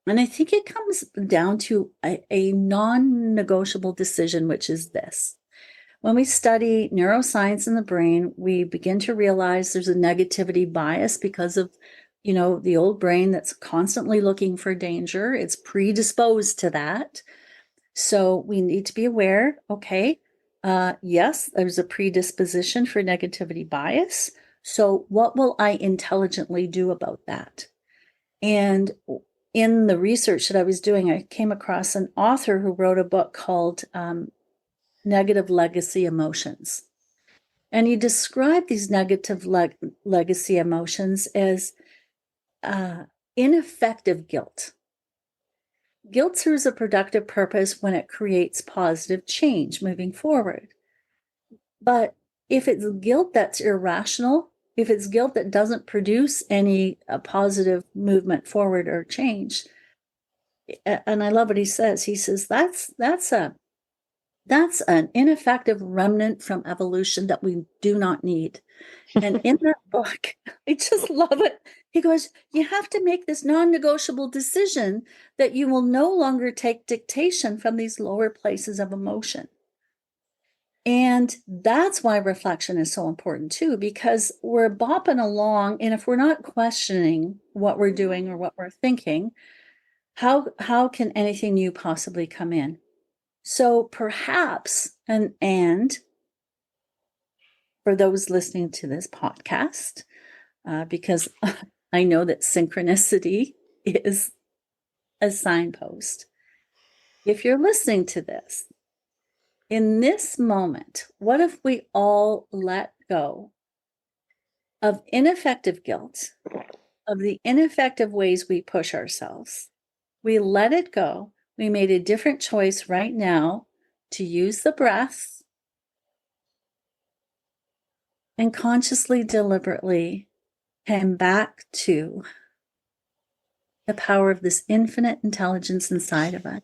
And I think it comes down to a non-negotiable decision, which is this. When we study neuroscience in the brain, we begin to realize there's a negativity bias because of, the old brain that's constantly looking for danger. It's predisposed to that. So we need to be aware, okay, yes, there's a predisposition for negativity bias. So what will I intelligently do about that? And in the research that I was doing, I came across an author who wrote a book called Negative Legacy Emotions. And he described these negative legacy emotions as ineffective guilt. Guilt serves a productive purpose when it creates positive change moving forward. But if it's guilt that's irrational, if it's guilt that doesn't produce any positive movement forward or change, and I love what he says. He says that's an ineffective remnant from evolution that we do not need. And in that book, I just love it. He goes, you have to make this non-negotiable decision that you will no longer take dictation from these lower places of emotion. And that's why reflection is so important too, because we're bopping along. And if we're not questioning what we're doing or what we're thinking, how can anything new possibly come in? So perhaps, and for those listening to this podcast, because I know that synchronicity is a signpost. If you're listening to this, in this moment, what if we all let go of ineffective guilt, of the ineffective ways we push ourselves? We let it go. We made a different choice right now to use the breath and consciously, deliberately came back to the power of this infinite intelligence inside of us.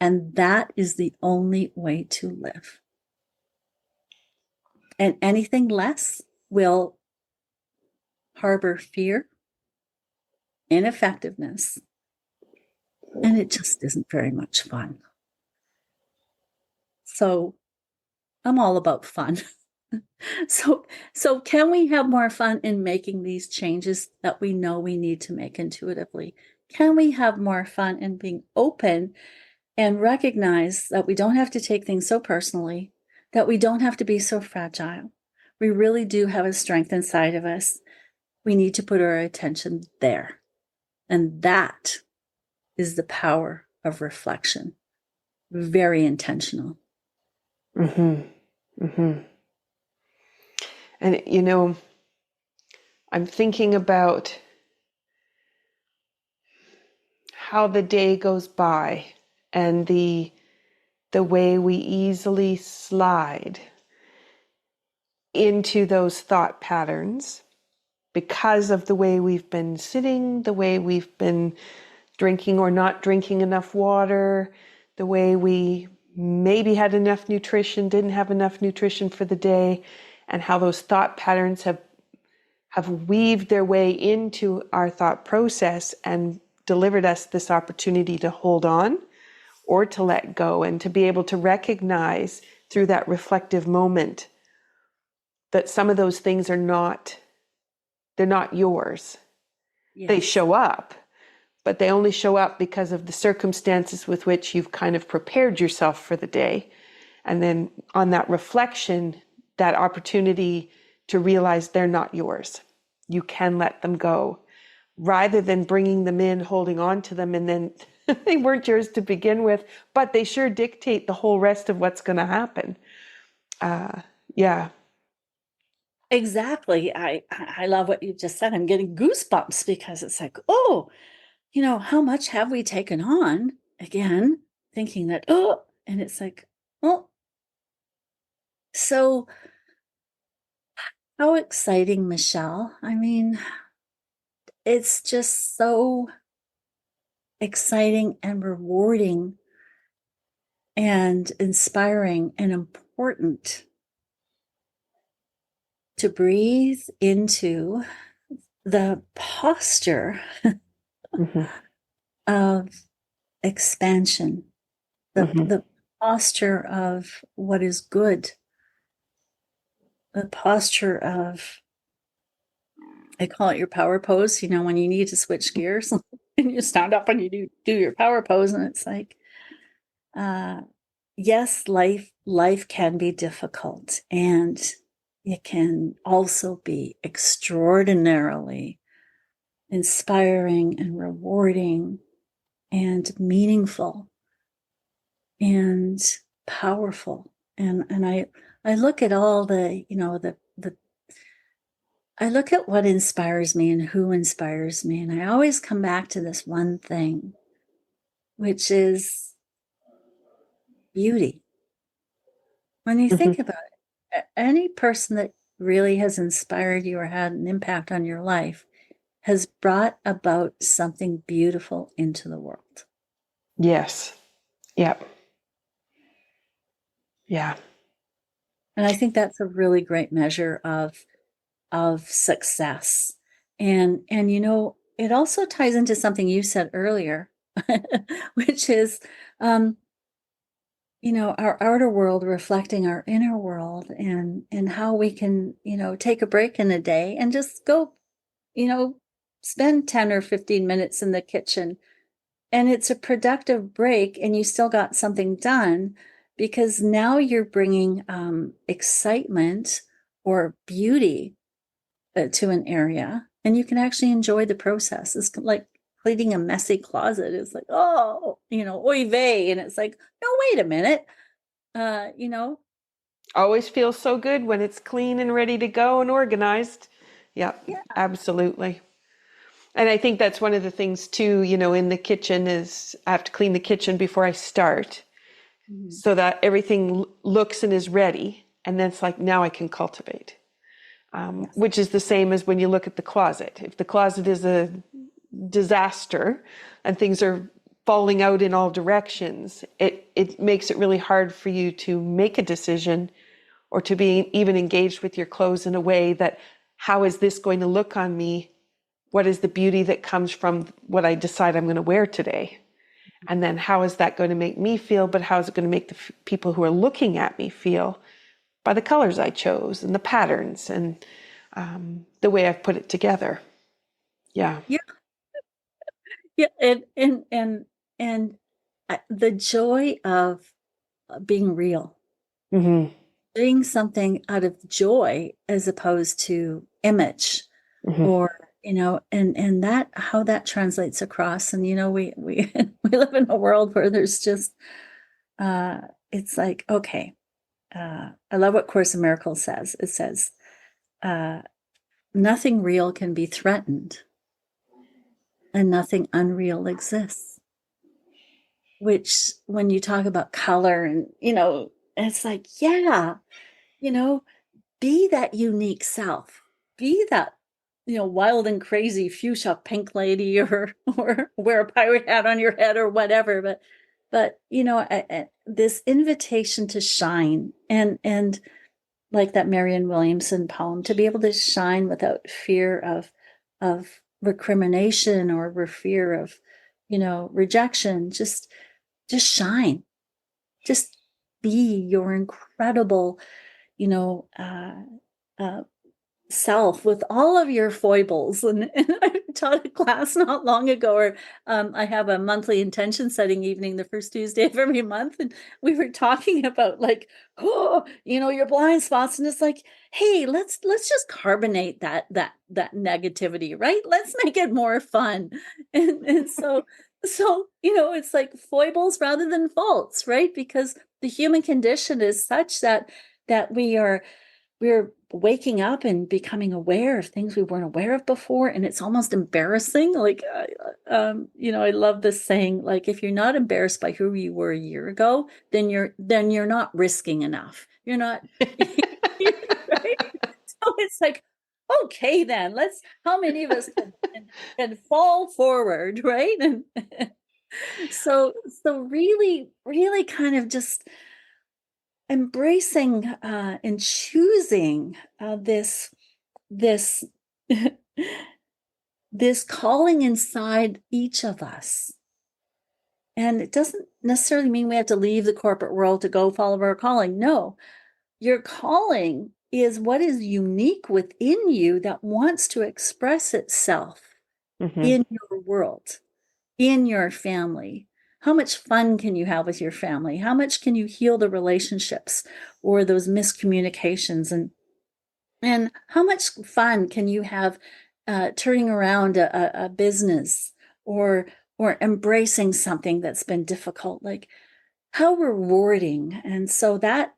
And that is the only way to live. And anything less will harbor fear, ineffectiveness, and it just isn't very much fun. So I'm all about fun. So can we have more fun in making these changes that we know we need to make intuitively? Can we have more fun in being open and recognize that we don't have to take things so personally, that we don't have to be so fragile? We really do have a strength inside of us. We need to put our attention there. And that is the power of reflection. Very intentional. Mm-hmm. Mm-hmm. And, I'm thinking about how the day goes by and the way we easily slide into those thought patterns because of the way we've been sitting, the way we've been drinking or not drinking enough water, the way we maybe had enough nutrition, didn't have enough nutrition for the day, and how those thought patterns have weaved their way into our thought process and delivered us this opportunity to hold on or to let go, and to be able to recognize through that reflective moment that some of those things they're not yours. Yes. They show up, but they only show up because of the circumstances with which you've kind of prepared yourself for the day. And then on that reflection, that opportunity to realize they're not yours. You can let them go rather than bringing them in, holding on to them, and then they weren't yours to begin with, but they sure dictate the whole rest of what's going to happen. Yeah. Exactly. I love what you just said. I'm getting goosebumps because it's like, oh, how much have we taken on? Again, thinking that, and it's like, oh, so how exciting, Michelle. I mean, it's just so exciting and rewarding and inspiring and important to breathe into the posture Mm-hmm. of expansion, Mm-hmm. the posture of what is good, the posture of I call it your power pose, when you need to switch gears and you stand up and you do your power pose. And it's like, yes, life can be difficult, and it can also be extraordinarily inspiring and rewarding and meaningful and powerful. And I look at all the I look at what inspires me and who inspires me, and I always come back to this one thing, which is beauty. When you think about it, any person that really has inspired you or had an impact on your life has brought about something beautiful into the world. Yes. Yep. Yeah. And I think that's a really great measure of success. And it also ties into something you said earlier, which is our outer world reflecting our inner world, and how we can, take a break in a day and just go, spend 10 or 15 minutes in the kitchen, and it's a productive break and you still got something done, because now you're bringing excitement or beauty to an area, and you can actually enjoy the process. It's like cleaning a messy closet. It's like, oh, oy vey. And it's like, no, wait a minute. Always feels so good when it's clean and ready to go and organized. Yep. Yeah. Absolutely. And I think that's one of the things too, in the kitchen is I have to clean the kitchen before I start, so that everything looks and is ready. And then it's like, now I can cultivate, Yes. which is the same as when you look at the closet. If the closet is a disaster and things are falling out in all directions, it makes it really hard for you to make a decision or to be even engaged with your clothes in a way that, how is this going to look on me? What is the beauty that comes from what I decide I'm going to wear today? And then how is that going to make me feel? But how is it going to make the people who are looking at me feel by the colors I chose and the patterns and the way I've put it together? Yeah. Yeah. Yeah. And the joy of being real, Mm-hmm. doing something out of joy as opposed to image, Mm-hmm. or and that, how that translates across. And we we live in a world where there's just it's like, okay, I love what Course in Miracles says. It says nothing real can be threatened and nothing unreal exists. Which, when you talk about color, and it's like, yeah, be that unique self, be that wild and crazy fuchsia pink lady, or wear a pirate hat on your head or whatever. But this invitation to shine, and like that Marianne Williamson poem, to be able to shine without fear of recrimination, or fear of rejection. Just shine, just be your incredible you know uh, uh, self with all of your foibles. And I taught a class not long ago, or I have a monthly intention setting evening the first Tuesday of every month, and we were talking about, like, oh, your blind spots. And it's like, hey, let's just carbonate that negativity, right? Let's make it more fun. And so it's like foibles rather than faults, right? Because the human condition is such that we're waking up and becoming aware of things we weren't aware of before, and it's almost embarrassing. Like, I love this saying, like, if you're not embarrassed by who you were a year ago, then you're not risking enough. You're not, right? So it's like, okay, then how many of us can fall forward, right? And so really, really kind of just embracing and choosing this this calling inside each of us. And it doesn't necessarily mean we have to leave the corporate world to go follow our calling. No, your calling is what is unique within you that wants to express itself in your world, in your family. How much fun can you have with your family? How much can you heal the relationships or those miscommunications? And how much fun can you have turning around a business or embracing something that's been difficult? Like, how rewarding. And so that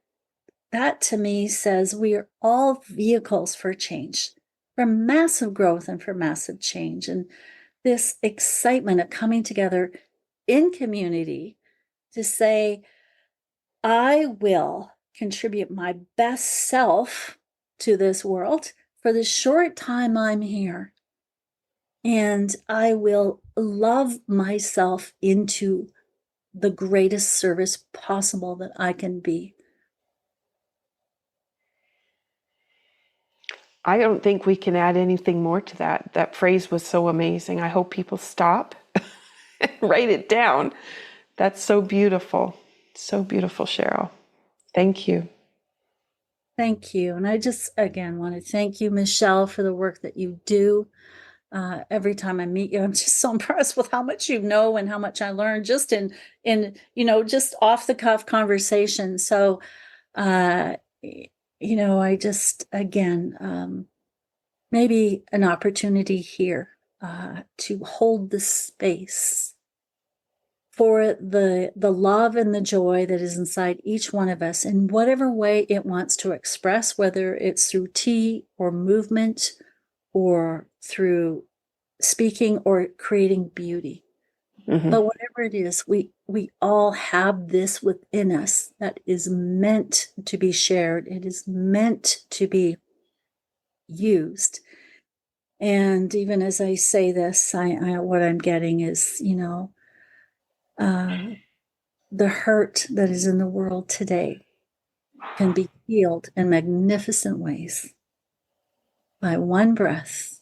to me says we are all vehicles for change, for massive growth and for massive change. And this excitement of coming together in community to say, I will contribute my best self to this world for the short time I'm here. And I will love myself into the greatest service possible that I can be. I don't think we can add anything more to that. That phrase was so amazing. I hope people stop and write it down. That's so beautiful. So beautiful, Cheryl. Thank you. Thank you. And I just, again, want to thank you, Michelle, for the work that you do. Every time I meet you, I'm just so impressed with how much you know and how much I learned just in just off the cuff conversation. So, I just, again, maybe an opportunity here to hold the space for the love and the joy that is inside each one of us in whatever way it wants to express, whether it's through tea or movement or through speaking or creating beauty. But whatever it is, we all have this within us that is meant to be shared. It is meant to be used. And even as I say this, I what I'm getting is, the hurt that is in the world today can be healed in magnificent ways by one breath,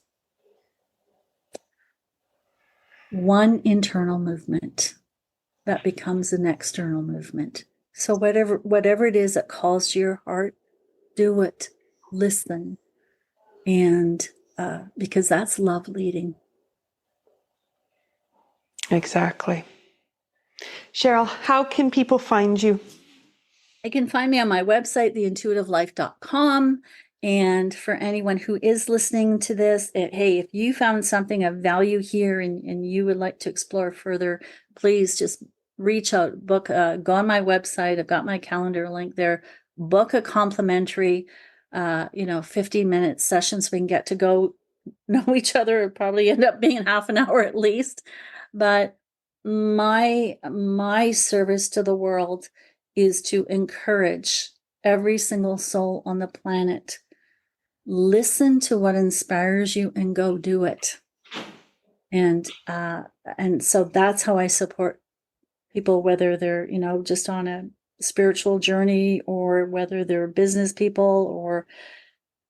one internal movement that becomes an external movement. So whatever it is that calls to your heart, do it, listen, and because that's love leading. Exactly. Cheryl, how can people find you? They can find me on my website, theintuitivelife.com. And for anyone who is listening to this, hey, if you found something of value here and you would like to explore further, please just reach out, go on my website. I've got my calendar link there. Book a complimentary, 15-minute session so we can get to go know each other. It'll probably end up being half an hour at least. But my service to the world is to encourage every single soul on the planet. Listen to what inspires you and go do it. And so that's how I support people, whether they're, just on a spiritual journey or whether they're business people or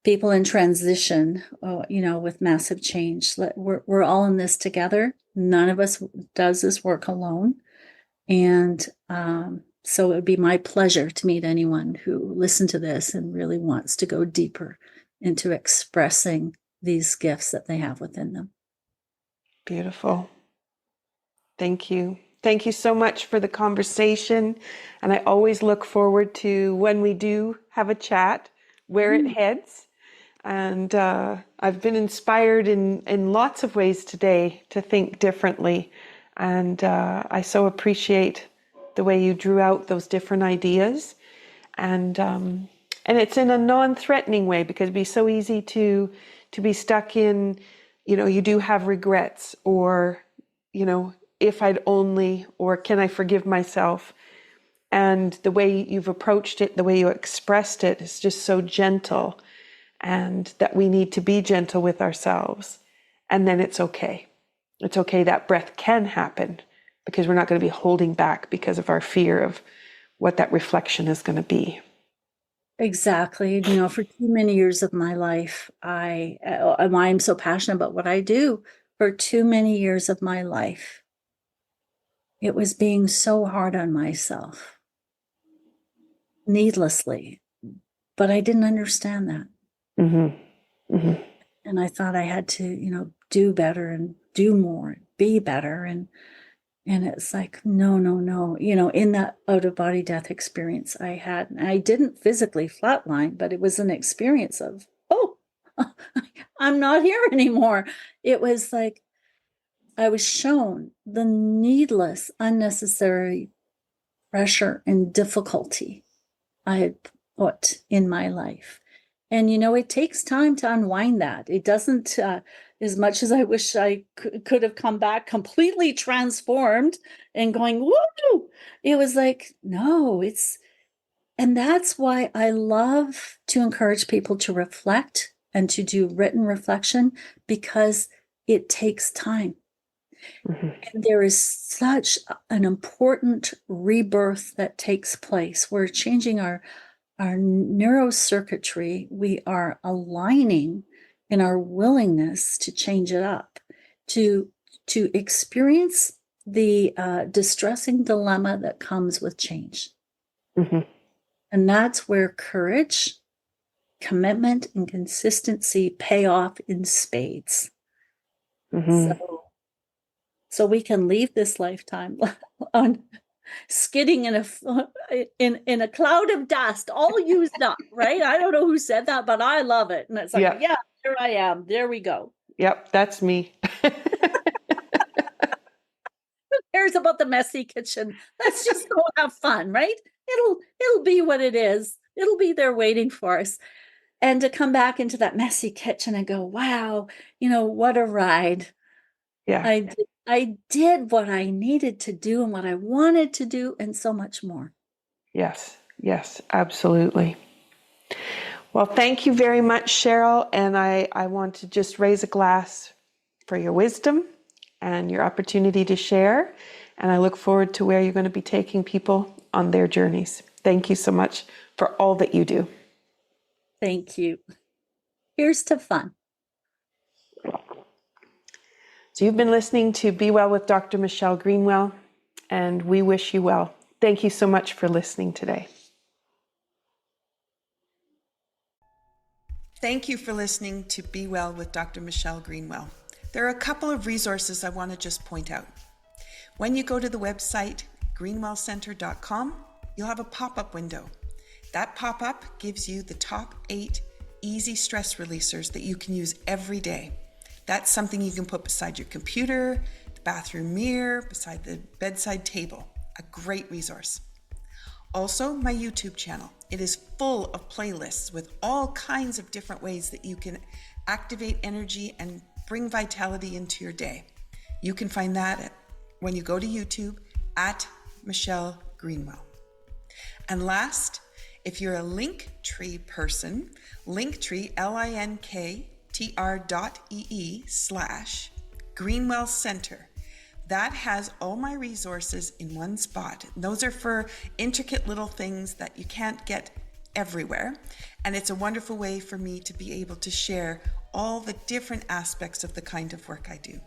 people in transition, with massive change. We're all in this together. None of us does this work alone. And so it would be my pleasure to meet anyone who listened to this and really wants to go deeper into expressing these gifts that they have within them. Beautiful. Thank you. Thank you so much for the conversation. And I always look forward to when we do have a chat, where it heads. And I've been inspired in lots of ways today to think differently. And I so appreciate the way you drew out those different ideas. And it's in a non-threatening way, because it'd be so easy to be stuck in, you do have regrets, or, if I'd only, or can I forgive myself? And the way you've approached it, the way you expressed it is just so gentle, and that we need to be gentle with ourselves. And then it's okay. It's okay, that breath can happen, because we're not going to be holding back because of our fear of what that reflection is going to be. Exactly. For too many years of my life, I'm so passionate about what I do. For too many years of my life, it was being so hard on myself, needlessly, but I didn't understand that. Mm-hmm. Mm-hmm. And I thought I had to, do better and do more, be better. And it's like, no, in that out of body death experience I had, and I didn't physically flatline, but it was an experience of, oh, I'm not here anymore. It was like I was shown the needless, unnecessary pressure and difficulty I had put in my life. And, it takes time to unwind that. It doesn't, as much as I wish I could have come back completely transformed and going, woo, it was like, no, and that's why I love to encourage people to reflect and to do written reflection, because it takes time. Mm-hmm. And there is such an important rebirth that takes place. We're changing our neurocircuitry. We are aligning in our willingness to change it up, to experience the distressing dilemma that comes with change. Mm-hmm. And that's where courage, commitment, and consistency pay off in spades. Mm-hmm. So we can leave this lifetime on skidding in a cloud of dust, all used up, right? I don't know who said that, but I love it. And it's like, yeah, here I am. There we go. Yep, that's me. Who cares about the messy kitchen? Let's just go have fun, right? It'll be what it is. It'll be there waiting for us. And to come back into that messy kitchen and go, wow, what a ride. Yeah. I did what I needed to do and what I wanted to do, and so much more. Yes, absolutely. Well, thank you very much, Cheryl. And I want to just raise a glass for your wisdom and your opportunity to share. And I look forward to where you're going to be taking people on their journeys. Thank you so much for all that you do. Thank you. Here's to fun. So you've been listening to Be Well with Dr. Michelle Greenwell, and we wish you well. Thank you so much for listening today. Thank you for listening to Be Well with Dr. Michelle Greenwell. There are a couple of resources I want to just point out. When you go to the website greenwellcenter.com, you'll have a pop-up window. That pop-up gives you the top 8 easy stress releasers that you can use every day. That's something you can put beside your computer, the bathroom mirror, beside the bedside table. A great resource. Also, my YouTube channel. It is full of playlists with all kinds of different ways that you can activate energy and bring vitality into your day. You can find that when you go to YouTube at Michelle Greenwell. And last, if you're a Linktree person, Linktree, linktr.ee/Greenwell Center. That has all my resources in one spot. Those are for intricate little things that you can't get everywhere. And it's a wonderful way for me to be able to share all the different aspects of the kind of work I do.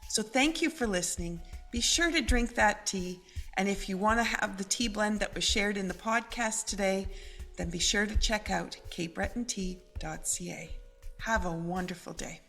So thank you for listening. Be sure to drink that tea. And if you want to have the tea blend that was shared in the podcast today, then be sure to check out capebretontea.ca. Have a wonderful day.